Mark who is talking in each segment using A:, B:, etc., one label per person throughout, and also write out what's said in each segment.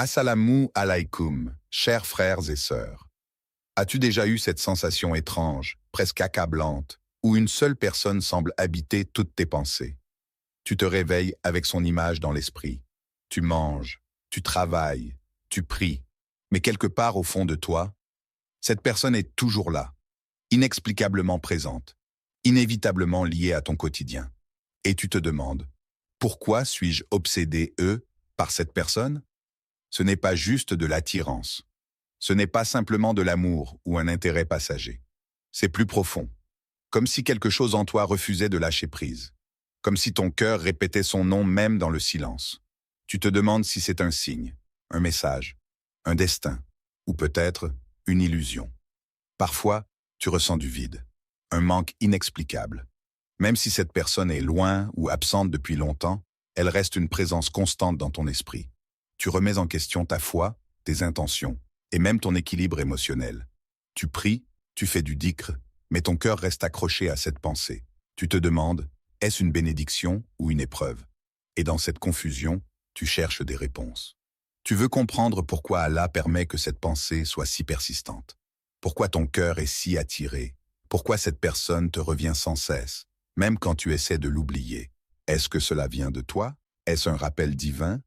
A: Assalamu alaikum, chers frères et sœurs. As-tu déjà eu cette sensation étrange, presque accablante, où une seule personne semble habiter toutes tes pensées? Tu te réveilles avec son image dans l'esprit. Tu manges, tu travailles, tu pries. Mais quelque part au fond de toi, cette personne est toujours là, inexplicablement présente, inévitablement liée à ton quotidien. Et tu te demandes, pourquoi suis-je obsédé, par cette personne? Ce n'est pas juste de l'attirance. Ce n'est pas simplement de l'amour ou un intérêt passager. C'est plus profond. Comme si quelque chose en toi refusait de lâcher prise. Comme si ton cœur répétait son nom même dans le silence. Tu te demandes si c'est un signe, un message, un destin, ou peut-être une illusion. Parfois, tu ressens du vide, un manque inexplicable. Même si cette personne est loin ou absente depuis longtemps, elle reste une présence constante dans ton esprit. Tu remets en question ta foi, tes intentions, et même ton équilibre émotionnel. Tu pries, tu fais du dhikr, mais ton cœur reste accroché à cette pensée. Tu te demandes, est-ce une bénédiction ou une épreuve? Et dans cette confusion, tu cherches des réponses. Tu veux comprendre pourquoi Allah permet que cette pensée soit si persistante. Pourquoi ton cœur est si attiré. Pourquoi cette personne te revient sans cesse, même quand tu essaies de l'oublier. Est-ce que cela vient de toi? Est-ce un rappel divin?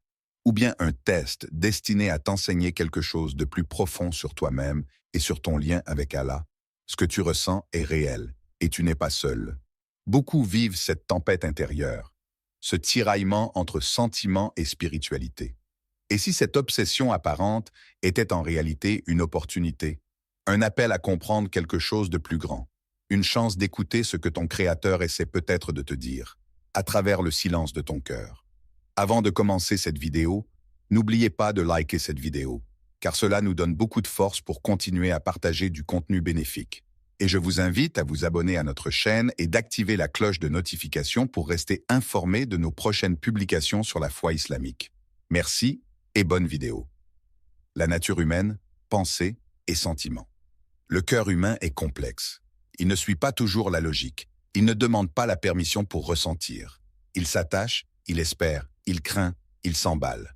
A: Ou bien un test destiné à t'enseigner quelque chose de plus profond sur toi-même et sur ton lien avec Allah? Ce que tu ressens est réel, et tu n'es pas seul. Beaucoup vivent cette tempête intérieure, ce tiraillement entre sentiment et spiritualité. Et si cette obsession apparente était en réalité une opportunité, un appel à comprendre quelque chose de plus grand, une chance d'écouter ce que ton Créateur essaie peut-être de te dire, à travers le silence de ton cœur. Avant de commencer cette vidéo, n'oubliez pas de liker cette vidéo, car cela nous donne beaucoup de force pour continuer à partager du contenu bénéfique. Et je vous invite à vous abonner à notre chaîne et d'activer la cloche de notification pour rester informé de nos prochaines publications sur la foi islamique. Merci et bonne vidéo. La nature humaine, pensée et sentiments. Le cœur humain est complexe. Il ne suit pas toujours la logique. Il ne demande pas la permission pour ressentir. Il s'attache, il espère, il craint, il s'emballe.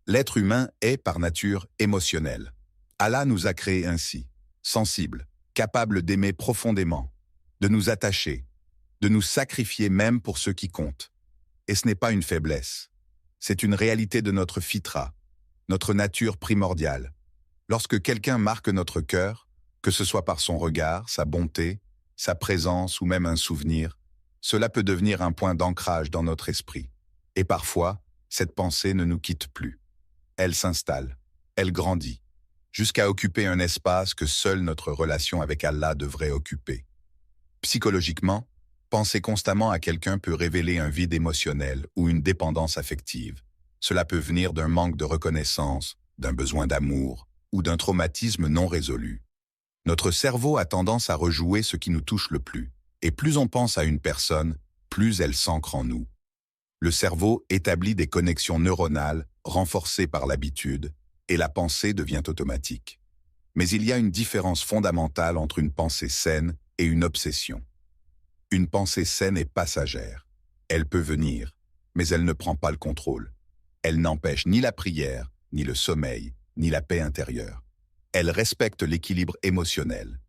A: L'être humain est, par nature, émotionnel. Allah nous a créés ainsi, sensibles, capables d'aimer profondément, de nous attacher, de nous sacrifier même pour ceux qui comptent. Et ce n'est pas une faiblesse. C'est une réalité de notre fitra, notre nature primordiale. Lorsque quelqu'un marque notre cœur, que ce soit par son regard, sa bonté, sa présence ou même un souvenir, cela peut devenir un point d'ancrage dans notre esprit. Et parfois, cette pensée ne nous quitte plus. Elle s'installe, elle grandit, jusqu'à occuper un espace que seule notre relation avec Allah devrait occuper. Psychologiquement, penser constamment à quelqu'un peut révéler un vide émotionnel ou une dépendance affective. Cela peut venir d'un manque de reconnaissance, d'un besoin d'amour ou d'un traumatisme non résolu. Notre cerveau a tendance à rejouer ce qui nous touche le plus, et plus on pense à une personne, plus elle s'ancre en nous. Le cerveau établit des connexions neuronales renforcées par l'habitude, et la pensée devient automatique. Mais il y a une différence fondamentale entre une pensée saine et une obsession. Une pensée saine est passagère. Elle peut venir, mais elle ne prend pas le contrôle. Elle n'empêche ni la prière, ni le sommeil, ni la paix intérieure. Elle respecte l'équilibre émotionnel.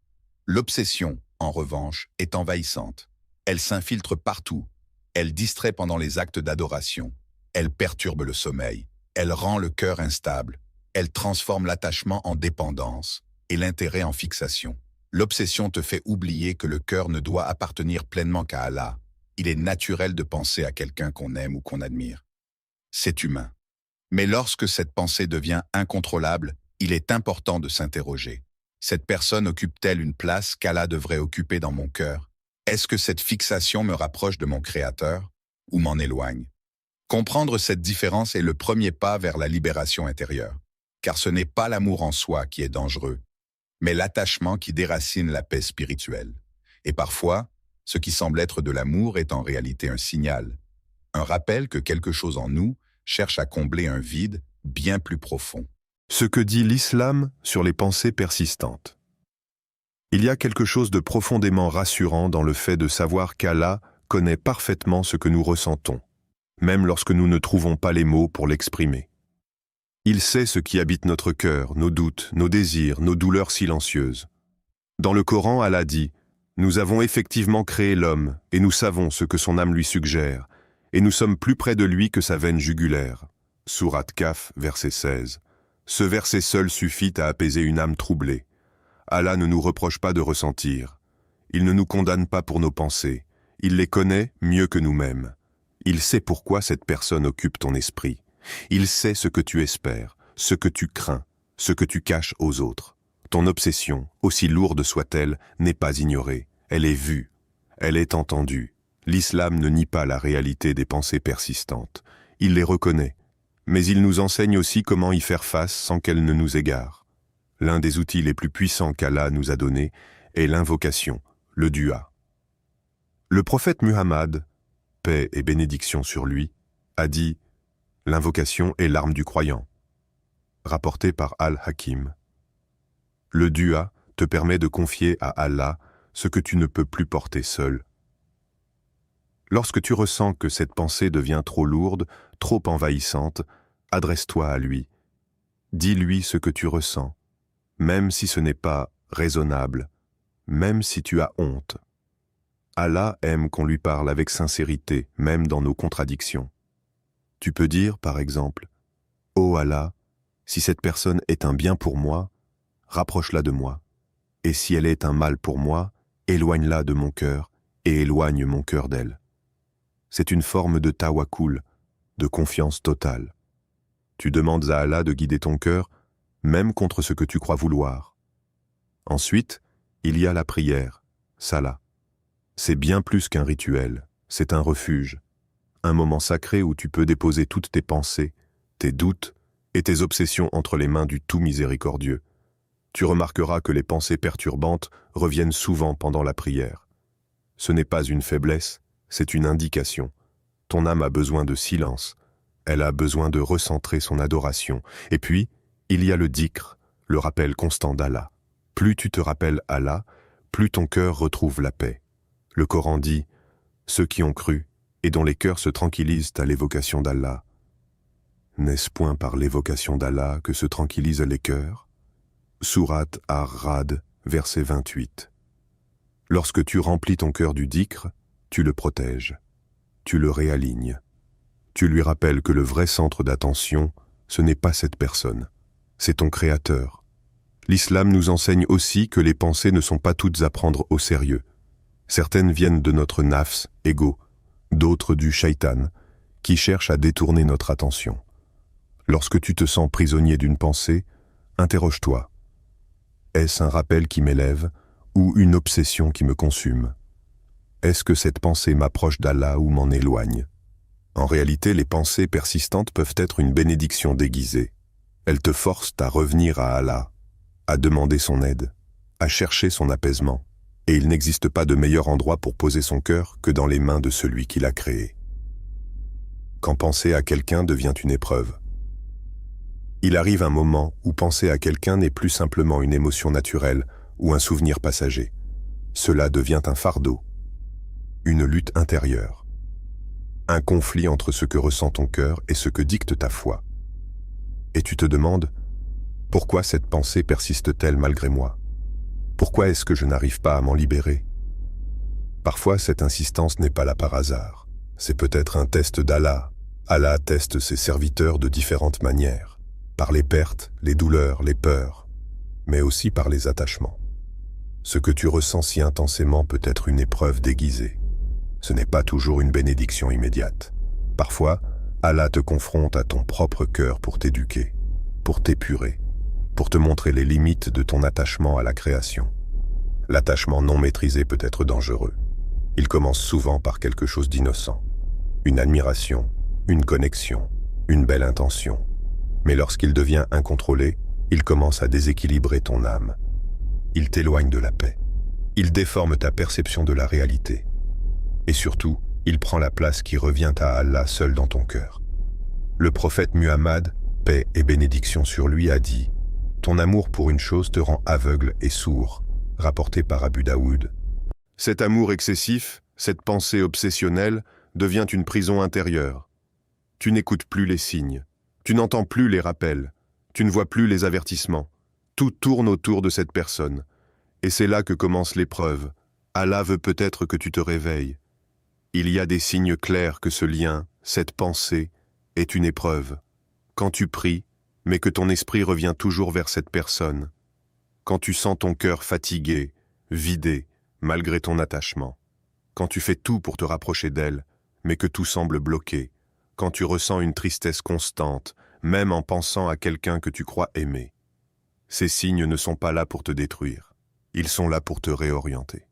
A: L'obsession, en revanche, est envahissante. Elle s'infiltre partout. Elle distrait pendant les actes d'adoration. Elle perturbe le sommeil. Elle rend le cœur instable. Elle transforme l'attachement en dépendance et l'intérêt en fixation. L'obsession te fait oublier que le cœur ne doit appartenir pleinement qu'à Allah. Il est naturel de penser à quelqu'un qu'on aime ou qu'on admire. C'est humain. Mais lorsque cette pensée devient incontrôlable, il est important de s'interroger. Cette personne occupe-t-elle une place qu'Allah devrait occuper dans mon cœur? Est-ce que cette fixation me rapproche de mon Créateur ou m'en éloigne? Comprendre cette différence est le premier pas vers la libération intérieure. Car ce n'est pas l'amour en soi qui est dangereux, mais l'attachement qui déracine la paix spirituelle. Et parfois, ce qui semble être de l'amour est en réalité un signal, un rappel que quelque chose en nous cherche à combler un vide bien plus profond.
B: Ce que dit l'islam sur les pensées persistantes. Il y a quelque chose de profondément rassurant dans le fait de savoir qu'Allah connaît parfaitement ce que nous ressentons, même lorsque nous ne trouvons pas les mots pour l'exprimer. Il sait ce qui habite notre cœur, nos doutes, nos désirs, nos douleurs silencieuses. Dans le Coran, Allah dit « Nous avons effectivement créé l'homme, et nous savons ce que son âme lui suggère, et nous sommes plus près de lui que sa veine jugulaire. » Sourate Kaf, verset 16. Ce verset seul suffit à apaiser une âme troublée. Allah ne nous reproche pas de ressentir. Il ne nous condamne pas pour nos pensées. Il les connaît mieux que nous-mêmes. Il sait pourquoi cette personne occupe ton esprit. Il sait ce que tu espères, ce que tu crains, ce que tu caches aux autres. Ton obsession, aussi lourde soit-elle, n'est pas ignorée. Elle est vue. Elle est entendue. L'islam ne nie pas la réalité des pensées persistantes. Il les reconnaît. Mais il nous enseigne aussi comment y faire face sans qu'elles ne nous égarent. L'un des outils les plus puissants qu'Allah nous a donnés est l'invocation, le dua. Le prophète Muhammad, paix et bénédiction sur lui, a dit « L'invocation est l'arme du croyant », rapporté par Al-Hakim. Le dua te permet de confier à Allah ce que tu ne peux plus porter seul. Lorsque tu ressens que cette pensée devient trop lourde, trop envahissante, adresse-toi à lui. Dis-lui ce que tu ressens, même si ce n'est pas raisonnable, même si tu as honte. Allah aime qu'on lui parle avec sincérité, même dans nos contradictions. Tu peux dire, par exemple, « Oh Allah, si cette personne est un bien pour moi, rapproche-la de moi. Et si elle est un mal pour moi, éloigne-la de mon cœur et éloigne mon cœur d'elle. » C'est une forme de tawakkul, de confiance totale. Tu demandes à Allah de guider ton cœur, même contre ce que tu crois vouloir. Ensuite, il y a la prière, salat. C'est bien plus qu'un rituel, c'est un refuge, un moment sacré où tu peux déposer toutes tes pensées, tes doutes et tes obsessions entre les mains du tout miséricordieux. Tu remarqueras que les pensées perturbantes reviennent souvent pendant la prière. Ce n'est pas une faiblesse, c'est une indication. Ton âme a besoin de silence, elle a besoin de recentrer son adoration. Et puis, il y a le dhikr, le rappel constant d'Allah. Plus tu te rappelles Allah, plus ton cœur retrouve la paix. Le Coran dit « Ceux qui ont cru et dont les cœurs se tranquillisent à l'évocation d'Allah. » N'est-ce point par l'évocation d'Allah que se tranquillisent les cœurs? Sourate Ar-Ra'd, verset 28. Lorsque tu remplis ton cœur du dhikr, tu le protèges, tu le réalignes. Tu lui rappelles que le vrai centre d'attention, ce n'est pas cette personne, c'est ton Créateur. L'islam nous enseigne aussi que les pensées ne sont pas toutes à prendre au sérieux. Certaines viennent de notre nafs, ego, d'autres du shaitan, qui cherche à détourner notre attention. Lorsque tu te sens prisonnier d'une pensée, interroge-toi. Est-ce un rappel qui m'élève ou une obsession qui me consume? Est-ce que cette pensée m'approche d'Allah ou m'en éloigne? En réalité, les pensées persistantes peuvent être une bénédiction déguisée. Elles te forcent à revenir à Allah, à demander son aide, à chercher son apaisement. Et il n'existe pas de meilleur endroit pour poser son cœur que dans les mains de celui qui l'a créé. Quand penser à quelqu'un devient une épreuve. Il arrive un moment où penser à quelqu'un n'est plus simplement une émotion naturelle ou un souvenir passager. Cela devient un fardeau, une lutte intérieure. Un conflit entre ce que ressent ton cœur et ce que dicte ta foi. Et tu te demandes, pourquoi cette pensée persiste-t-elle malgré moi? Pourquoi est-ce que je n'arrive pas à m'en libérer? Parfois, cette insistance n'est pas là par hasard. C'est peut-être un test d'Allah. Allah teste ses serviteurs de différentes manières, par les pertes, les douleurs, les peurs, mais aussi par les attachements. Ce que tu ressens si intensément peut être une épreuve déguisée. Ce n'est pas toujours une bénédiction immédiate. Parfois, Allah te confronte à ton propre cœur pour t'éduquer, pour t'épurer, pour te montrer les limites de ton attachement à la création. L'attachement non maîtrisé peut être dangereux. Il commence souvent par quelque chose d'innocent. Une admiration, une connexion, une belle intention. Mais lorsqu'il devient incontrôlé, il commence à déséquilibrer ton âme. Il t'éloigne de la paix. Il déforme ta perception de la réalité. Et surtout, il prend la place qui revient à Allah seul dans ton cœur. Le prophète Muhammad, paix et bénédiction sur lui, a dit « Ton amour pour une chose te rend aveugle et sourd », rapporté par Abu Daoud. Cet amour excessif, cette pensée obsessionnelle, devient une prison intérieure. Tu n'écoutes plus les signes, tu n'entends plus les rappels, Tu ne vois plus les avertissements. Tout tourne autour de cette personne. Et c'est là que commence l'épreuve. Allah veut peut-être que tu te réveilles. Il y a des signes clairs que ce lien, cette pensée, est une épreuve. Quand tu pries, mais que ton esprit revient toujours vers cette personne. Quand tu sens ton cœur fatigué, vidé, malgré ton attachement. Quand tu fais tout pour te rapprocher d'elle, mais que tout semble bloqué. Quand tu ressens une tristesse constante, même en pensant à quelqu'un que tu crois aimer. Ces signes ne sont pas là pour te détruire. Ils sont là pour te réorienter.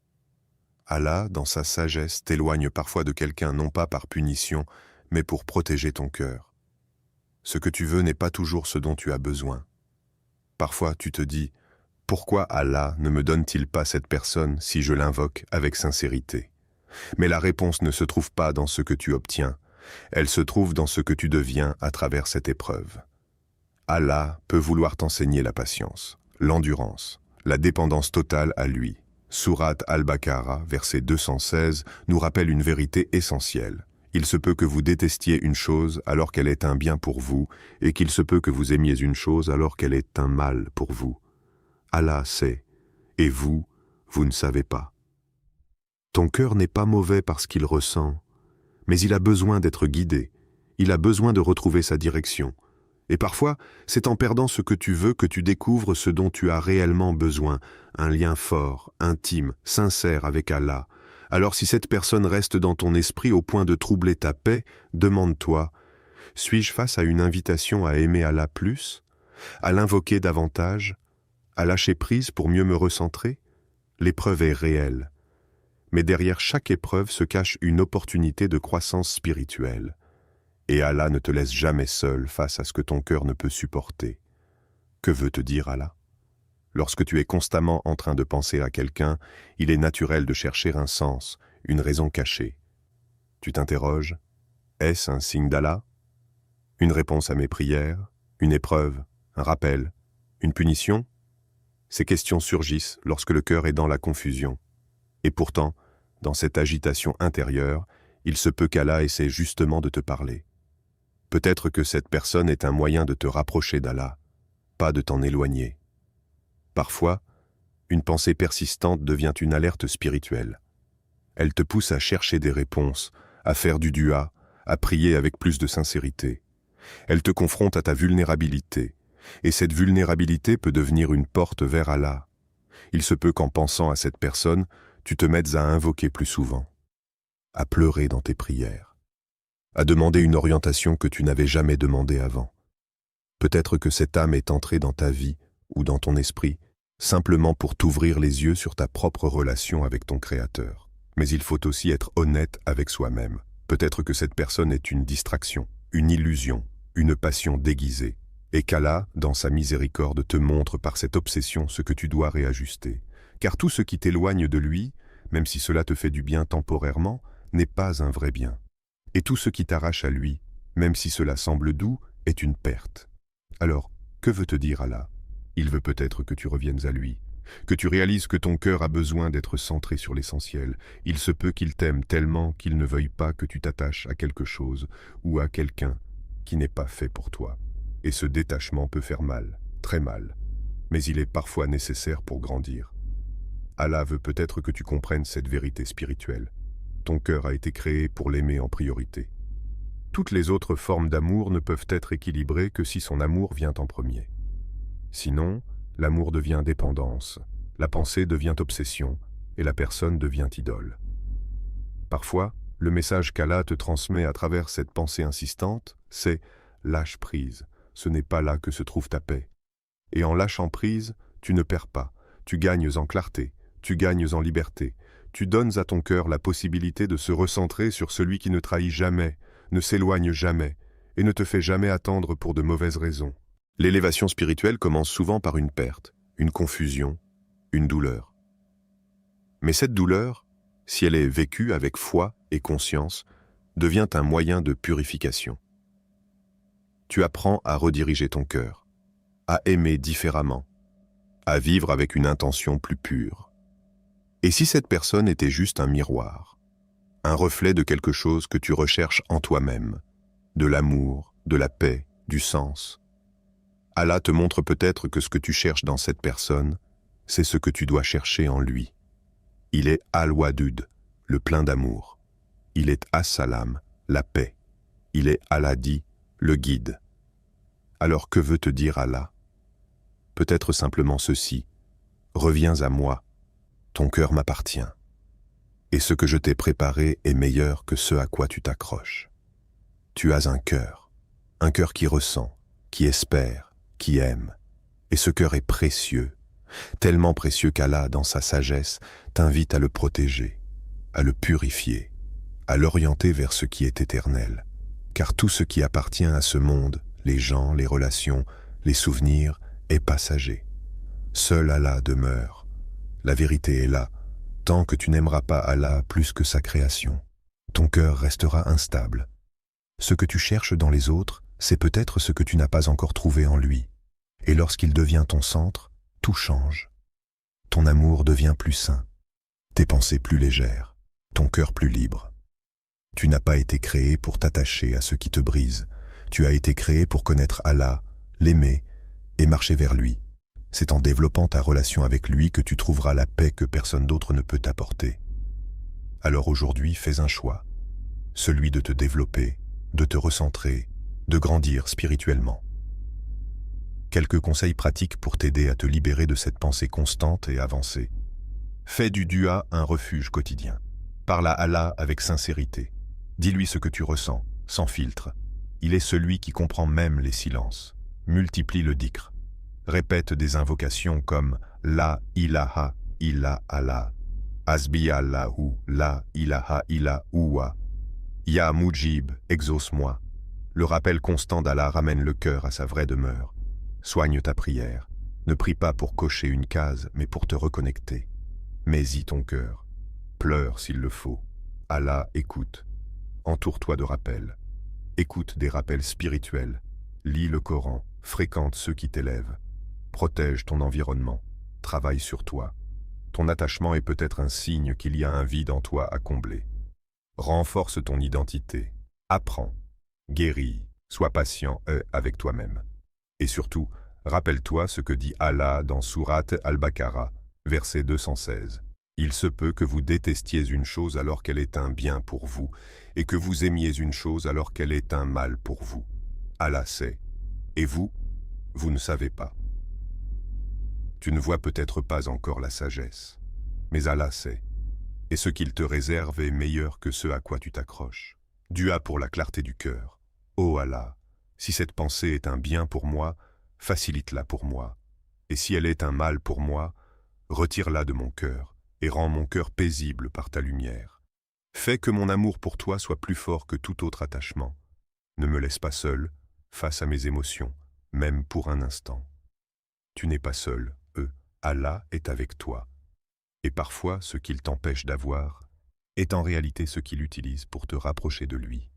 B: Allah, dans sa sagesse, t'éloigne parfois de quelqu'un non pas par punition, mais pour protéger ton cœur. Ce que tu veux n'est pas toujours ce dont tu as besoin. Parfois, tu te dis, pourquoi Allah ne me donne-t-il pas cette personne si je l'invoque avec sincérité? Mais la réponse ne se trouve pas dans ce que tu obtiens, elle se trouve dans ce que tu deviens à travers cette épreuve. Allah peut vouloir t'enseigner la patience, l'endurance, la dépendance totale à lui. Sourate Al-Baqarah, verset 216, nous rappelle une vérité essentielle. Il se peut que vous détestiez une chose alors qu'elle est un bien pour vous, et qu'il se peut que vous aimiez une chose alors qu'elle est un mal pour vous. Allah sait, et vous, vous ne savez pas. Ton cœur n'est pas mauvais parce qu'il ressent, mais il a besoin d'être guidé, il a besoin de retrouver sa direction. Et parfois, c'est en perdant ce que tu veux que tu découvres ce dont tu as réellement besoin, un lien fort, intime, sincère avec Allah. Alors si cette personne reste dans ton esprit au point de troubler ta paix, demande-toi, suis-je face à une invitation à aimer Allah plus, à l'invoquer davantage, à lâcher prise pour mieux me recentrer? L'épreuve est réelle. Mais derrière chaque épreuve se cache une opportunité de croissance spirituelle. Et Allah ne te laisse jamais seul face à ce que ton cœur ne peut supporter. Que veut te dire Allah? Lorsque tu es constamment en train de penser à quelqu'un, il est naturel de chercher un sens, une raison cachée. Tu t'interroges, est-ce un signe d'Allah? Une réponse à mes prières? Une épreuve? Un rappel? Une punition? Ces questions surgissent lorsque le cœur est dans la confusion. Et pourtant, dans cette agitation intérieure, il se peut qu'Allah essaie justement de te parler. Peut-être que cette personne est un moyen de te rapprocher d'Allah, pas de t'en éloigner. Parfois, une pensée persistante devient une alerte spirituelle. Elle te pousse à chercher des réponses, à faire du dua, à prier avec plus de sincérité. Elle te confronte à ta vulnérabilité, et cette vulnérabilité peut devenir une porte vers Allah. Il se peut qu'en pensant à cette personne, tu te mettes à invoquer plus souvent, à pleurer dans tes prières, à demander une orientation que tu n'avais jamais demandée avant. Peut-être que cette âme est entrée dans ta vie ou dans ton esprit, simplement pour t'ouvrir les yeux sur ta propre relation avec ton Créateur. Mais il faut aussi être honnête avec soi-même. Peut-être que cette personne est une distraction, une illusion, une passion déguisée, et qu'Allah, dans sa miséricorde, te montre par cette obsession ce que tu dois réajuster. Car tout ce qui t'éloigne de lui, même si cela te fait du bien temporairement, n'est pas un vrai bien. Et tout ce qui t'arrache à lui, même si cela semble doux, est une perte. Alors, que veut te dire Allah? Il veut peut-être que tu reviennes à lui, que tu réalises que ton cœur a besoin d'être centré sur l'essentiel. Il se peut qu'il t'aime tellement qu'il ne veuille pas que tu t'attaches à quelque chose ou à quelqu'un qui n'est pas fait pour toi. Et ce détachement peut faire mal, très mal, mais il est parfois nécessaire pour grandir. Allah veut peut-être que tu comprennes cette vérité spirituelle. Ton cœur a été créé pour l'aimer en priorité. Toutes les autres formes d'amour ne peuvent être équilibrées que si son amour vient en premier. Sinon, l'amour devient dépendance, la pensée devient obsession, et la personne devient idole. Parfois, le message qu'Allah te transmet à travers cette pensée insistante, c'est « lâche prise, ce n'est pas là que se trouve ta paix ». Et en lâchant prise, tu ne perds pas, tu gagnes en clarté, tu gagnes en liberté, tu donnes à ton cœur la possibilité de se recentrer sur celui qui ne trahit jamais, ne s'éloigne jamais, et ne te fait jamais attendre pour de mauvaises raisons. L'élévation spirituelle commence souvent par une perte, une confusion, une douleur. Mais cette douleur, si elle est vécue avec foi et conscience, devient un moyen de purification. Tu apprends à rediriger ton cœur, à aimer différemment, à vivre avec une intention plus pure. Et si cette personne était juste un miroir, un reflet de quelque chose que tu recherches en toi-même, de l'amour, de la paix, du sens, Allah te montre peut-être que ce que tu cherches dans cette personne, c'est ce que tu dois chercher en lui. Il est Al-Wadud, le plein d'amour. Il est As-Salam, la paix. Il est Al-Hadi, le guide. Alors que veut te dire Allah? Peut-être simplement ceci: reviens à moi, ton cœur m'appartient. Et ce que je t'ai préparé est meilleur que ce à quoi tu t'accroches. Tu as un cœur qui ressent, qui espère, qui aime. Et ce cœur est précieux, tellement précieux qu'Allah, dans sa sagesse, t'invite à le protéger, à le purifier, à l'orienter vers ce qui est éternel. Car tout ce qui appartient à ce monde, les gens, les relations, les souvenirs, est passager. Seul Allah demeure. La vérité est là. Tant que tu n'aimeras pas Allah plus que sa création, ton cœur restera instable. Ce que tu cherches dans les autres, c'est peut-être ce que tu n'as pas encore trouvé en lui. Et lorsqu'il devient ton centre, tout change. Ton amour devient plus sain, tes pensées plus légères, ton cœur plus libre. Tu n'as pas été créé pour t'attacher à ce qui te brise. Tu as été créé pour connaître Allah, l'aimer et marcher vers lui. C'est en développant ta relation avec lui que tu trouveras la paix que personne d'autre ne peut t'apporter. Alors aujourd'hui, fais un choix, celui de te développer, de te recentrer, de grandir spirituellement. Quelques conseils pratiques pour t'aider à te libérer de cette pensée constante et avancer. Fais du dua un refuge quotidien. Parle à Allah avec sincérité. Dis-lui ce que tu ressens, sans filtre. Il est celui qui comprend même les silences. Multiplie le dhikr. Répète des invocations comme La ilaha illa Allah, Hasbi Allahu, La ilaha illa huwa, Ya Mujib, exauce-moi. Le rappel constant d'Allah ramène le cœur à sa vraie demeure. Soigne ta prière. Ne prie pas pour cocher une case, mais pour te reconnecter. Mets-y ton cœur. Pleure s'il le faut. Allah écoute. Entoure-toi de rappels. Écoute des rappels spirituels. Lis le Coran. Fréquente ceux qui t'élèvent. Protège ton environnement. Travaille sur toi. Ton attachement est peut-être un signe qu'il y a un vide en toi à combler. Renforce ton identité. Apprends. Guéris. Sois patient avec toi-même. Et surtout, rappelle-toi ce que dit Allah dans Sourate Al-Baqarah, verset 216. Il se peut que vous détestiez une chose alors qu'elle est un bien pour vous, et que vous aimiez une chose alors qu'elle est un mal pour vous. Allah sait. Et vous, vous ne savez pas. Tu ne vois peut-être pas encore la sagesse, mais Allah sait, et ce qu'il te réserve est meilleur que ce à quoi tu t'accroches. Dua pour la clarté du cœur. Ô Allah, si cette pensée est un bien pour moi, facilite-la pour moi, et si elle est un mal pour moi, retire-la de mon cœur, et rends mon cœur paisible par ta lumière. Fais que mon amour pour toi soit plus fort que tout autre attachement. Ne me laisse pas seul, face à mes émotions, même pour un instant. Tu n'es pas seul, Allah est avec toi. Et parfois, ce qu'il t'empêche d'avoir est en réalité ce qu'il utilise pour te rapprocher de lui.